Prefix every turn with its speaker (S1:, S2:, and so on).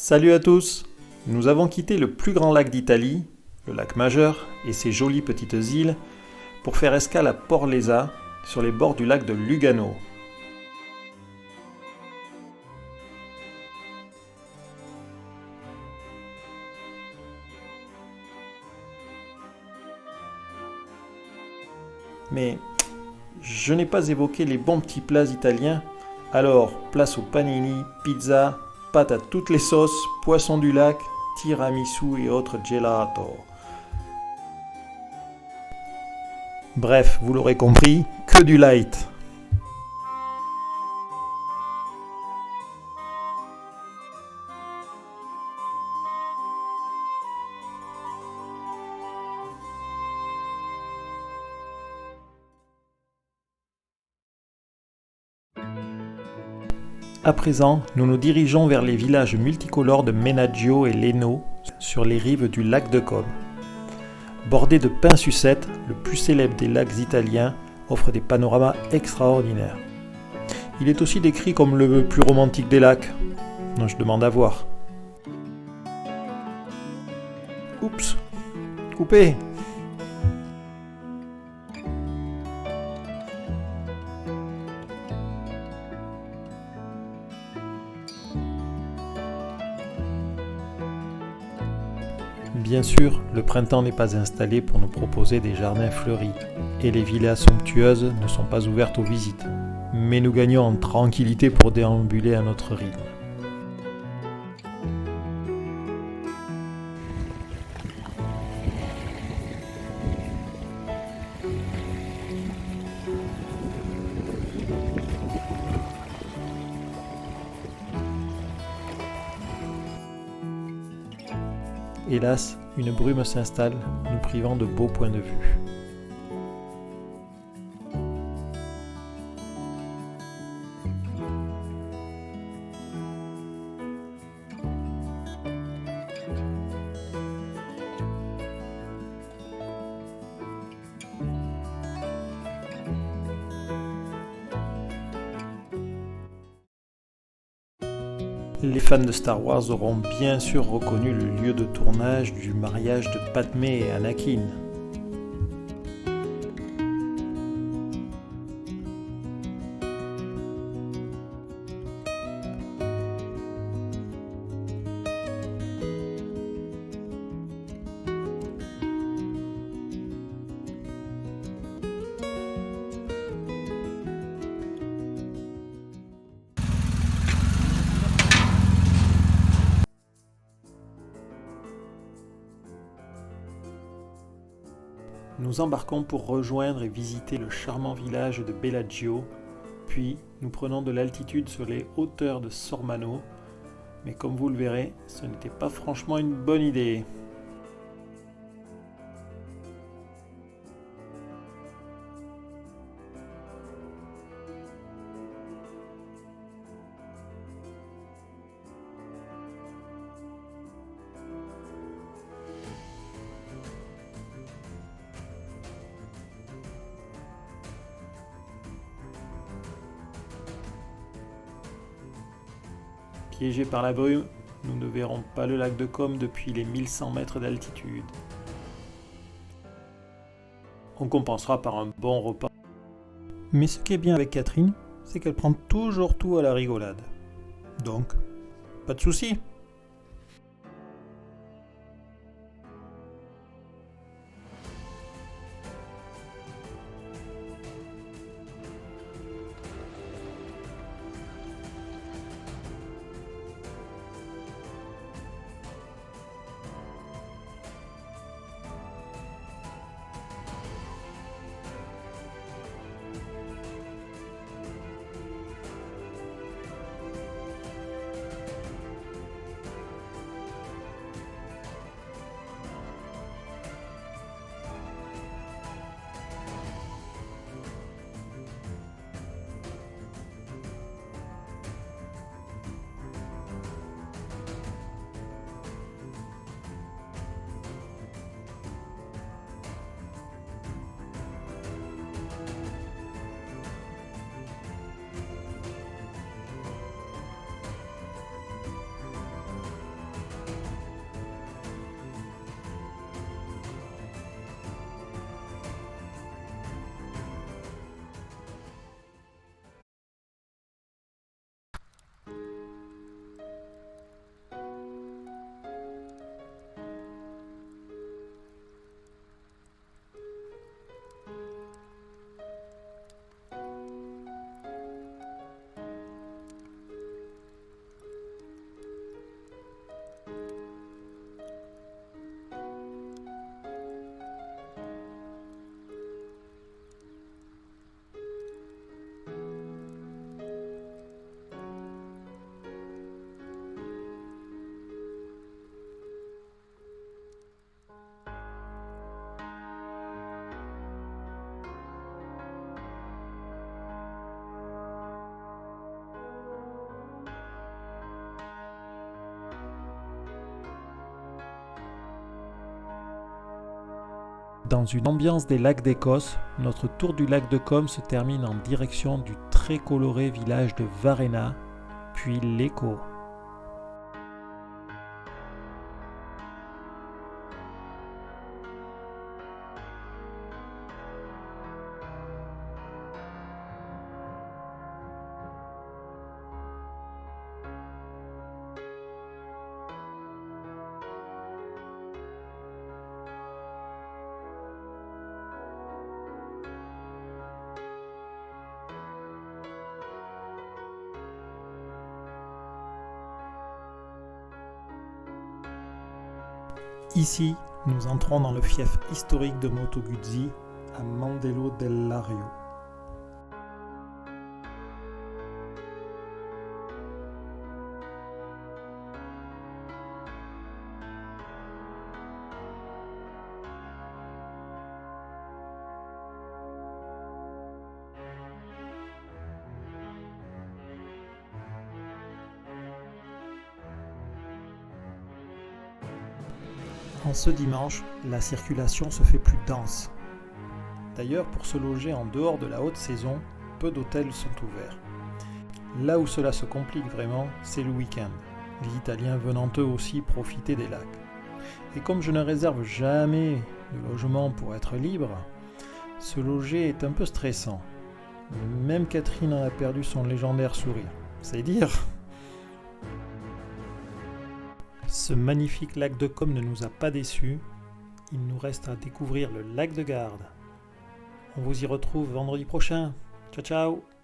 S1: Salut à tous! Nous avons quitté le plus grand lac d'Italie, le lac Majeur, et ses jolies petites îles, pour faire escale à Porlezza, sur les bords du lac de Lugano. Mais je n'ai pas évoqué les bons petits plats italiens, alors place au panini, pizza, pâtes à toutes les sauces, poissons du lac, tiramisu et autres gelato. Bref, vous l'aurez compris, que du light. À présent, nous nous dirigeons vers les villages multicolores de Menaggio et Leno, sur les rives du lac de Como. Bordé de pins sucettes, le plus célèbre des lacs italiens offre des panoramas extraordinaires. Il est aussi décrit comme le plus romantique des lacs. Je demande à voir. Oups, coupé. Bien sûr, le printemps n'est pas installé pour nous proposer des jardins fleuris, et les villas somptueuses ne sont pas ouvertes aux visites, mais nous gagnons en tranquillité pour déambuler à notre rythme. Hélas, une brume s'installe, nous privant de beaux points de vue. Les fans de Star Wars auront bien sûr reconnu le lieu de tournage du mariage de Padmé et Anakin. Nous embarquons pour rejoindre et visiter le charmant village de Bellagio, puis nous prenons de l'altitude sur les hauteurs de Sormano, mais comme vous le verrez, ce n'était pas franchement une bonne idée. Piégés par la brume, nous ne verrons pas le lac de Como depuis les 1100 mètres d'altitude. On compensera par un bon repas. Mais ce qui est bien avec Catherine, c'est qu'elle prend toujours tout à la rigolade. Donc, pas de soucis. Dans une ambiance des lacs d'Écosse, notre tour du lac de Com se termine en direction du très coloré village de Varenna, puis l'Echo. Ici, nous entrons dans le fief historique de Moto Guzzi, à Mandello del Lario. En ce dimanche, la circulation se fait plus dense. D'ailleurs, pour se loger en dehors de la haute saison, peu d'hôtels sont ouverts. Là où cela se complique vraiment, c'est le week-end, les Italiens venant eux aussi profiter des lacs. Et comme je ne réserve jamais de logement pour être libre, se loger est un peu stressant. Même Catherine en a perdu son légendaire sourire. C'est dire. Ce magnifique lac de Com ne nous a pas déçus. Il nous reste à découvrir le lac de Garde. On vous y retrouve vendredi prochain. Ciao ciao!